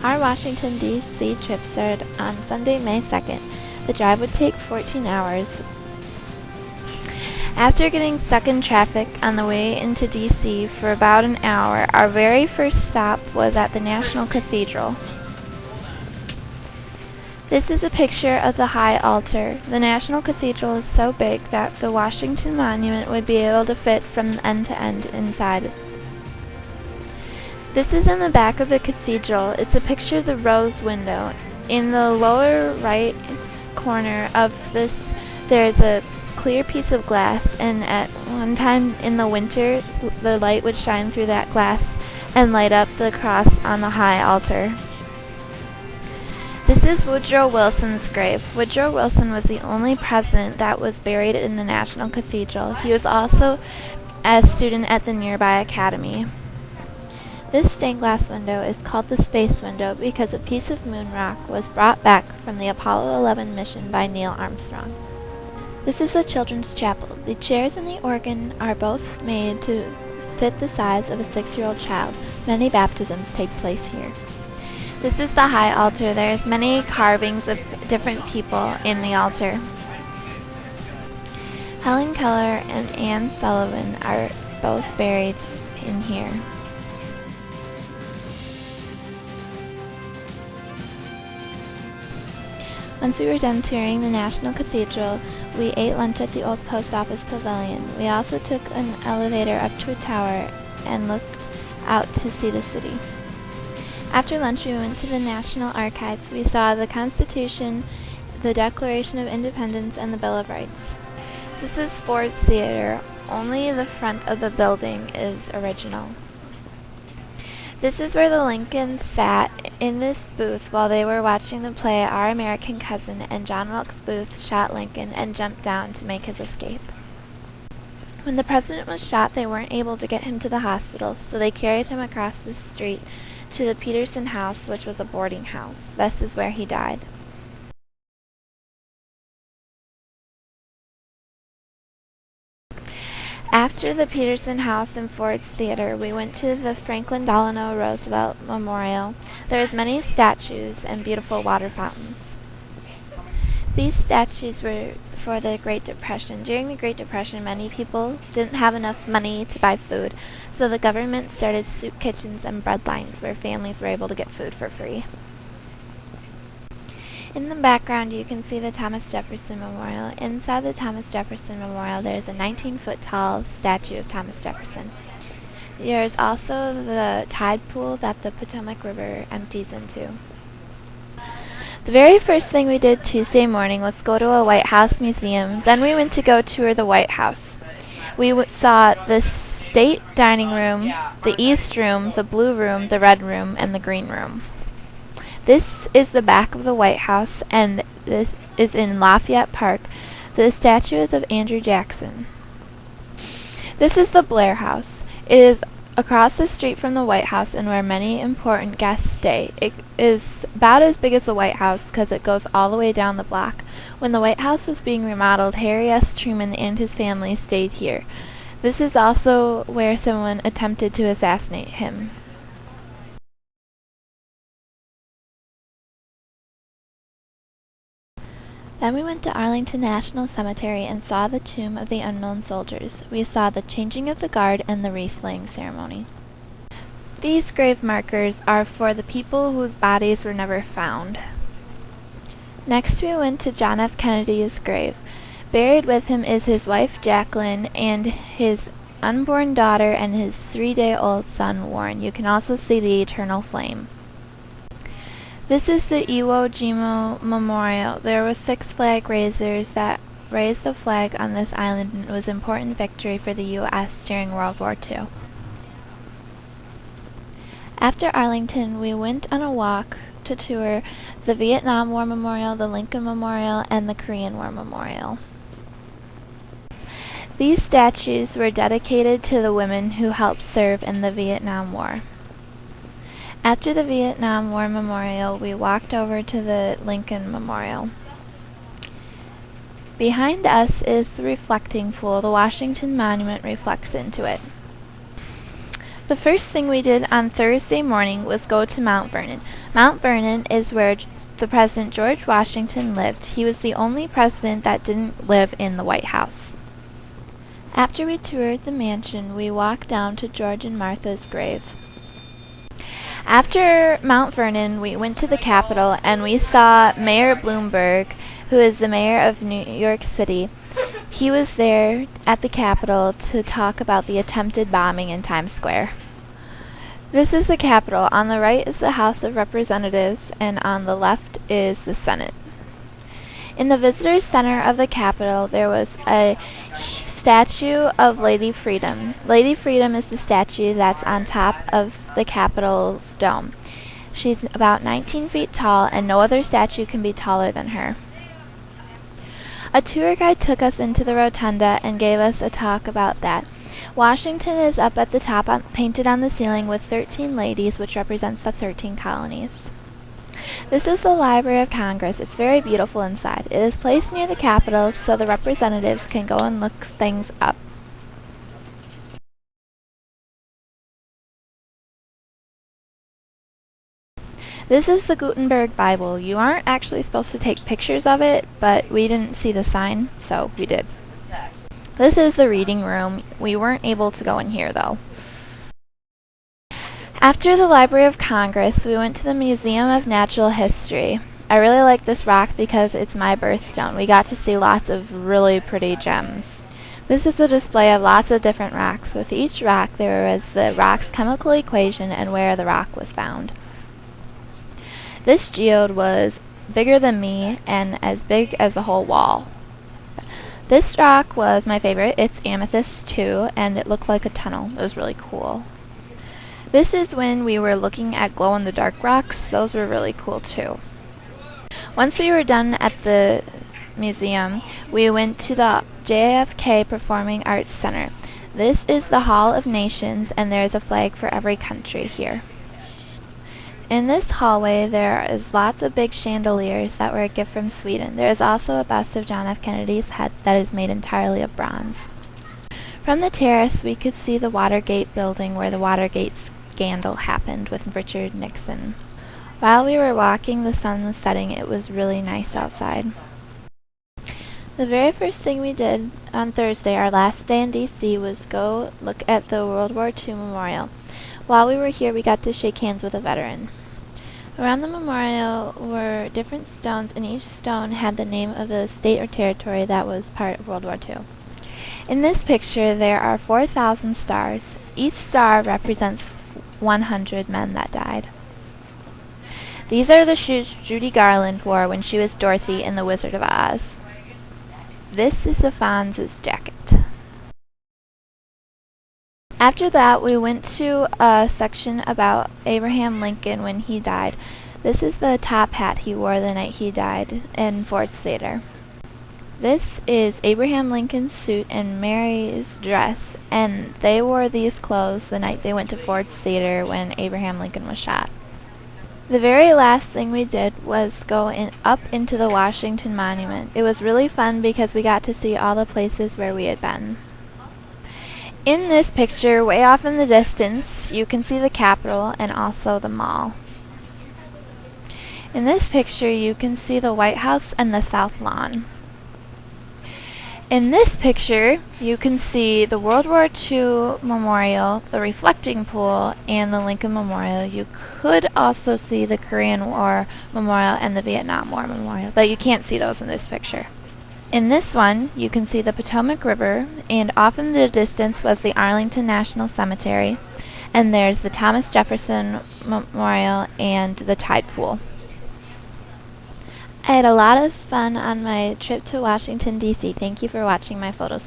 Our Washington, D.C. trip started on Sunday, May 2nd. The drive would take 14 hours. After getting stuck in traffic on the way into D.C. for about an hour, our very first stop was at the National Cathedral. This is a picture of the high altar. The National Cathedral is so big that the Washington Monument would be able to fit from end to end inside. This is in the back of the cathedral. It's a picture of the rose window. In the lower right corner of this, there is a clear piece of glass, and at one time in the winter, the light would shine through that glass and light up the cross on the high altar. This is Woodrow Wilson's grave. Woodrow Wilson was the only president that was buried in the National Cathedral. He was also a student at the nearby academy. This stained glass window is called the space window because a piece of moon rock was brought back from the Apollo 11 mission by Neil Armstrong. This is the children's chapel. The chairs and the organ are both made to fit the size of a 6-year-old child. Many baptisms take place here. This is the high altar. There's many carvings of different people in the altar. Helen Keller and Anne Sullivan are both buried in here. Once we were done touring the National Cathedral, we ate lunch at the old post office pavilion. We also took an elevator up to a tower and looked out to see the city. After lunch, we went to the National Archives. We saw the Constitution, the Declaration of Independence, and the Bill of Rights. This is Ford's Theater. Only the front of the building is original. This is where the Lincolns sat in this booth while they were watching the play Our American Cousin, and John Wilkes Booth shot Lincoln and jumped down to make his escape. When the president was shot, they weren't able to get him to the hospital, so they carried him across the street to the Peterson House, which was a boarding house. This is where he died. After the Peterson House and Ford's Theater, we went to the Franklin Delano Roosevelt Memorial. There's many statues and beautiful water fountains. These statues were for the Great Depression. During the Great Depression, many people didn't have enough money to buy food, so the government started soup kitchens and bread lines where families were able to get food for free. In the background, you can see the Thomas Jefferson Memorial. Inside the Thomas Jefferson Memorial, there is a 19-foot tall statue of Thomas Jefferson. There is also the tide pool that the Potomac River empties into. The very first thing we did Tuesday morning was go to a White House museum. Then we went to go tour the White House. We saw the State Dining Room, the East Room, the Blue Room, the Red Room, and the Green Room. This is the back of the White House, and this is in Lafayette Park. The statue is of Andrew Jackson. This is the Blair House. It is across the street from the White House and where many important guests stay. It is about as big as the White House because it goes all the way down the block. When the White House was being remodeled, Harry S. Truman and his family stayed here. This is also where someone attempted to assassinate him. Then we went to Arlington National Cemetery and saw the tomb of the unknown soldiers. We saw the changing of the guard and the wreath-laying ceremony. These grave markers are for the people whose bodies were never found. Next we went to John F. Kennedy's grave. Buried with him is his wife Jacqueline and his unborn daughter and his 3-day-old son Warren. You can also see the eternal flame. This is the Iwo Jima Memorial. There were 6 flag raisers that raised the flag on this island, and it was an important victory for the U.S. during World War II. After Arlington, we went on a walk to tour the Vietnam War Memorial, the Lincoln Memorial, and the Korean War Memorial. These statues were dedicated to the women who helped serve in the Vietnam War. After the Vietnam War Memorial, we walked over to the Lincoln Memorial. Behind us is the reflecting pool. The Washington Monument reflects into it. The first thing we did on Thursday morning was go to Mount Vernon. Mount Vernon is where the President George Washington lived. He was the only president that didn't live in the White House. After we toured the mansion, we walked down to George and Martha's graves. After Mount Vernon, we went to the Capitol and we saw Mayor Bloomberg, who is the mayor of New York City. He was there at the Capitol to talk about the attempted bombing in Times Square. This is the Capitol. On the right is the House of Representatives, and on the left is the Senate. In the Visitors Center of the Capitol, there was a statue of Lady Freedom. Lady Freedom is the statue that's on top of the Capitol's dome. She's about 19 feet tall, and no other statue can be taller than her. A tour guide took us into the rotunda and gave us a talk about that. Washington is up at the top, painted on the ceiling with 13 ladies, which represents the 13 colonies. This is the Library of Congress. It's very beautiful inside. It is placed near the Capitol so the representatives can go and look things up. This is the Gutenberg Bible. You aren't actually supposed to take pictures of it, but we didn't see the sign, so we did. This is the reading room. We weren't able to go in here, though. After the Library of Congress, we went to the Museum of Natural History. I really like this rock because it's my birthstone. We got to see lots of really pretty gems. This is a display of lots of different rocks. With each rock, there was the rock's chemical equation and where the rock was found. This geode was bigger than me and as big as the whole wall. This rock was my favorite. It's amethyst too, and it looked like a tunnel. It was really cool. This is when we were looking at glow-in-the-dark rocks. Those were really cool too. Once we were done at the museum, we went to the JFK Performing Arts Center. This is the Hall of Nations, and there's a flag for every country here. In this hallway, there is lots of big chandeliers that were a gift from Sweden. There is also a bust of John F. Kennedy's head that is made entirely of bronze. From the terrace, we could see the Watergate building where the Watergate scandal happened with Richard Nixon. While we were walking, the sun was setting. It was really nice outside. The very first thing we did on Thursday, our last day in D.C., was go look at the World War II Memorial. While we were here, we got to shake hands with a veteran. Around the memorial were different stones, and each stone had the name of the state or territory that was part of World War II. In this picture, there are 4,000 stars. Each star represents 100 men that died. These are the shoes Judy Garland wore when she was Dorothy in The Wizard of Oz. This is the Fonz's jacket. After that, we went to a section about Abraham Lincoln when he died. This is the top hat he wore the night he died in Ford's Theater. This is Abraham Lincoln's suit and Mary's dress, and they wore these clothes the night they went to Ford's Theater when Abraham Lincoln was shot. The very last thing we did was go up into the Washington Monument. It was really fun because we got to see all the places where we had been. In this picture, way off in the distance, you can see the Capitol and also the mall. In this picture, you can see the White House and the South Lawn. In this picture, you can see the World War II Memorial, the Reflecting Pool, and the Lincoln Memorial. You could also see the Korean War Memorial and the Vietnam War Memorial, but you can't see those in this picture. In this one, you can see the Potomac River, and off in the distance was the Arlington National Cemetery, and there's the Thomas Jefferson Memorial and the Tide Pool. I had a lot of fun on my trip to Washington, D.C. Thank you for watching my photo story.